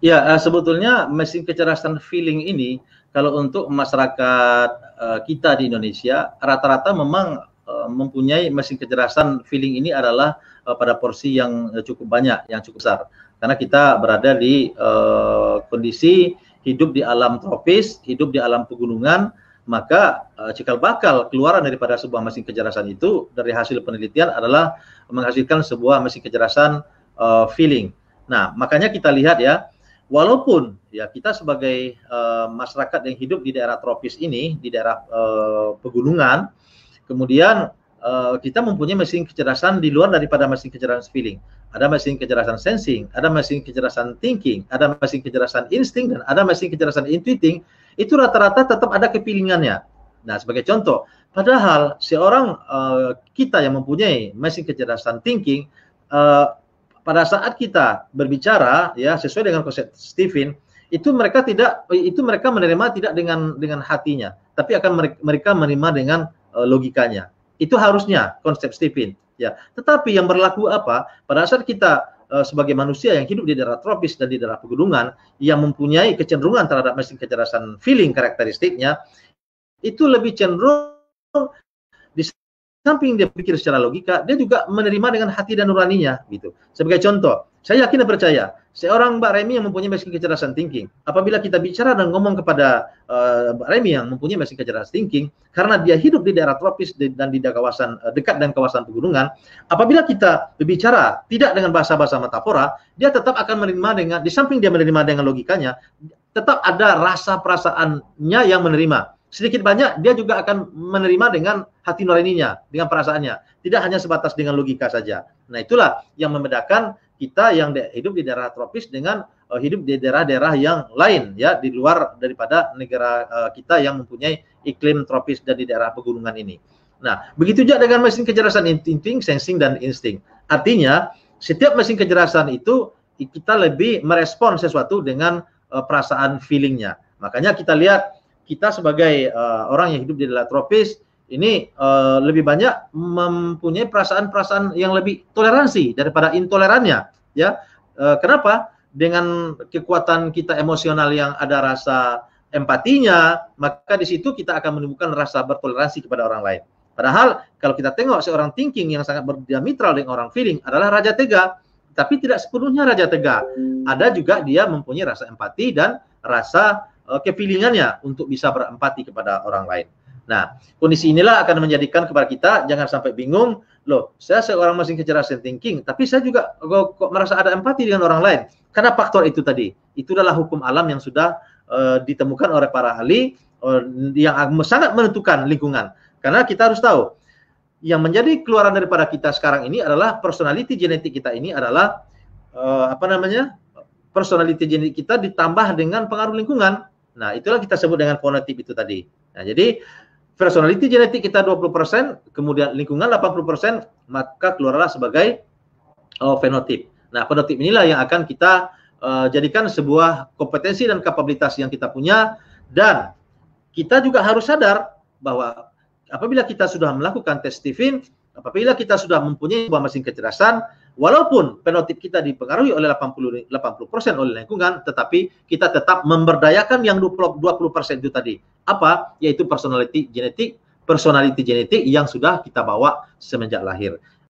Ya, sebetulnya mesin kecerdasan feeling ini kalau untuk masyarakat kita di Indonesia rata-rata memang mempunyai mesin kecerdasan feeling ini adalah pada porsi yang cukup banyak, yang cukup besar. Karena kita berada di kondisi hidup di alam tropis, hidup di alam pegunungan, maka cikal bakal keluaran daripada sebuah mesin kecerdasan itu dari hasil penelitian adalah menghasilkan sebuah mesin kecerdasan feeling. Nah, makanya kita lihat ya, walaupun ya kita sebagai masyarakat yang hidup di daerah tropis ini, di daerah pegunungan, kemudian kita mempunyai mesin kecerdasan di luar daripada mesin kecerdasan feeling. Ada mesin kecerdasan sensing, ada mesin kecerdasan thinking, ada mesin kecerdasan insting, dan ada mesin kecerdasan intuiting. Itu rata-rata tetap ada kepilingannya. Nah, sebagai contoh, padahal seorang kita yang mempunyai mesin kecerdasan thinking, pada saat kita berbicara ya sesuai dengan konsep Stephen, itu mereka menerima tidak dengan hatinya, tapi akan mereka menerima dengan logikanya. Itu harusnya konsep Stephen ya. Tetapi yang berlaku apa? Pada saat kita sebagai manusia yang hidup di daerah tropis dan di daerah pegunungan yang mempunyai kecenderungan terhadap mesin kecerdasan feeling karakteristiknya, itu lebih cenderung di samping dia pikir secara logika, dia juga menerima dengan hati dan nuraninya gitu. Sebagai contoh, saya yakin dan percaya seorang Mbak Remy yang mempunyai mesin kecerdasan thinking, apabila kita bicara dan ngomong kepada Mbak Remy yang mempunyai mesin kecerdasan thinking, karena dia hidup di daerah tropis dan di kawasan dekat dan kawasan pegunungan, apabila kita berbicara tidak dengan bahasa-bahasa metafora, dia tetap akan menerima dengan, di samping dia menerima dengan logikanya, tetap ada rasa perasaannya yang menerima. Sedikit banyak dia juga akan menerima dengan hati nuraninya, dengan perasaannya, tidak hanya sebatas dengan logika saja. Nah, itulah yang membedakan kita yang hidup di daerah tropis dengan hidup di daerah-daerah yang lain ya, di luar daripada negara kita yang mempunyai iklim tropis dan di daerah pegunungan ini. Nah, begitu juga dengan mesin kecerdasan insting, sensing, dan insting. Artinya, setiap mesin kecerdasan itu kita lebih merespon sesuatu dengan perasaan feelingnya. Makanya kita lihat kita sebagai orang yang hidup di daerah tropis ini lebih banyak mempunyai perasaan-perasaan yang lebih toleransi daripada intolerannya ya. Kenapa? Dengan kekuatan kita emosional yang ada rasa empatinya, maka di situ kita akan menemukan rasa bertoleransi kepada orang lain. Padahal kalau kita tengok seorang thinking yang sangat berdiametral dengan orang feeling adalah raja tega, tapi tidak sepenuhnya raja tega. Ada juga dia mempunyai rasa empati dan rasa kepilingannya untuk bisa berempati kepada orang lain. Nah, kondisi inilah akan menjadikan kepada kita jangan sampai bingung, loh, saya seorang mesin kecerdasan thinking, tapi saya juga kok merasa ada empati dengan orang lain. Karena faktor itu tadi, itu adalah hukum alam yang sudah ditemukan oleh para ahli yang sangat menentukan lingkungan. Karena kita harus tahu, yang menjadi keluaran daripada kita sekarang ini adalah personality genetik kita ini adalah personality genetik kita ditambah dengan pengaruh lingkungan. Nah, itulah kita sebut dengan phenotype itu tadi. Nah, jadi personality genetik kita 20%, kemudian lingkungan 80%, maka keluarlah sebagai phenotype. Nah, phenotype inilah yang akan kita jadikan sebuah kompetensi dan kapabilitas yang kita punya, dan kita juga harus sadar bahwa apabila kita sudah melakukan tes Stephen, apabila kita sudah mempunyai sebuah mesin kecerdasan, walaupun fenotip kita dipengaruhi oleh 80% oleh lingkungan, tetapi kita tetap memberdayakan yang 20% itu tadi. Apa? Yaitu personality genetik yang sudah kita bawa semenjak lahir.